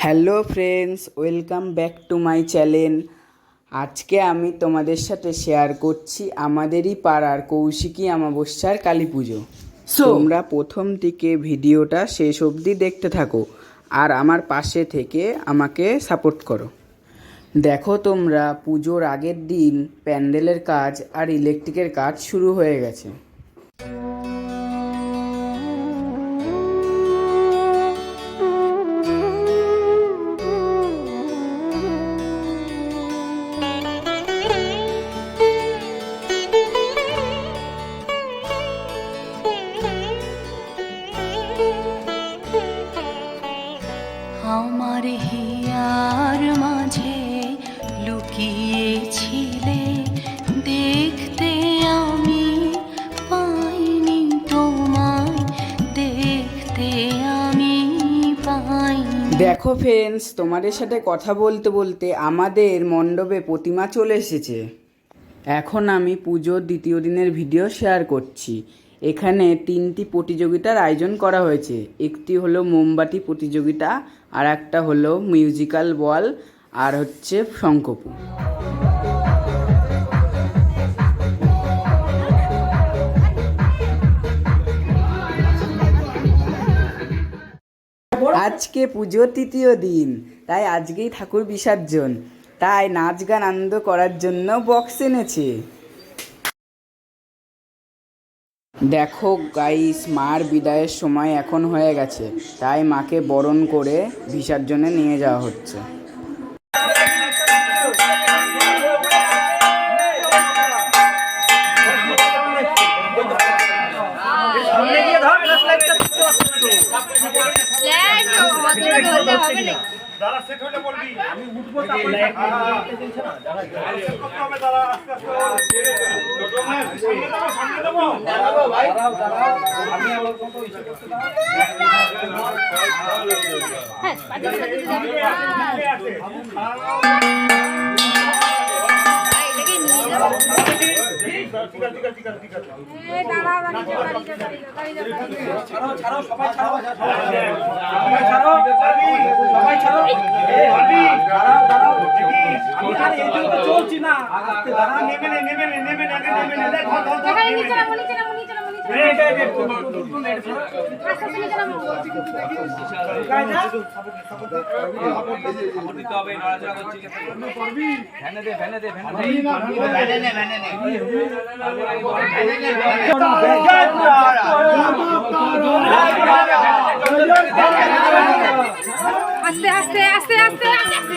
Hello friends, welcome back to my channel. আজকে আমি তোমাদের সাথে শেয়ার করছি আমাদেরই পাড়ার কৌশিকী অমাবস্যার কালী পুজো। তোমরা প্রথম থেকে ভিডিওটা শেষ অবধি দেখতে থাকো আর আমার পাশে থেকে আমাকে সাপোর্ট করো। দেখো তোমরা, পুজোর আগের দিন প্যান্ডেলের কাজ আর ইলেকট্রিকের কাজ শুরু হয়ে গেছে। আমার হিয়ার মাঝে লুকিয়েছিলে, দেখতে আমি পাইনি তোমায়, দেখতে আমি পাইনি। দেখো ফ্রেন্ডস, তোমাদের সাথে কথা বলতে বলতে আমাদের মণ্ডপে প্রতিমা চলে এসেছে। এখন আমি পুজোর দ্বিতীয় দিনের ভিডিও শেয়ার করছি। এখানে 3টি প্রতিযোগিতার আয়োজন করা হয়েছে। একটি হলো মোমবাতি প্রতিযোগিতা, আর একটা হলো মিউজিক্যাল বল, আর হচ্ছে শঙ্খপু। আজকে পুজোর তৃতীয় দিন, তাই আজকেই ঠাকুর বিসর্জন, তাই নাচ গান আনন্দ করার জন্য বক্স এনেছে। দেখো গাইস, মার বিদায়ের সময় এখন হয়ে গেছে, তাই মাকে বরণ করে বিসর্জনে নিয়ে যাওয়া হচ্ছে। দাঁড়া, সেট হলে বলবি। আমি উঠবো, তারপরে দাঁড়া, আস্তে আস্তে সামনে দেবো ভাই। আমি আমার কত ইচ্ছে করতে দাও। চলছি না, আস্তে আস্তে আস্তে আস্তে আস্তে।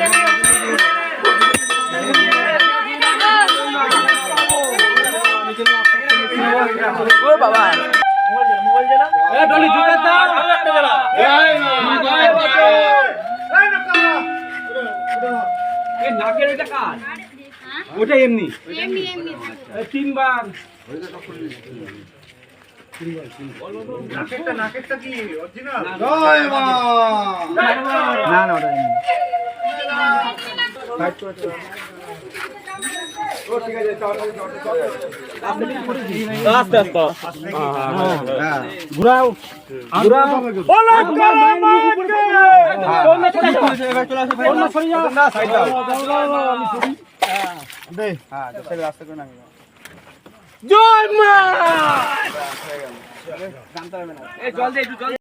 ও বাবা, নাকের ওইটা কাজ, ওটা এমনি তিনবার। নাকেরটা কি অরিজিনাল? জয় মা। না না, ওটা এমনি। আস্তে আস্তে ঘুরাও ঘুরাও। জয় মা।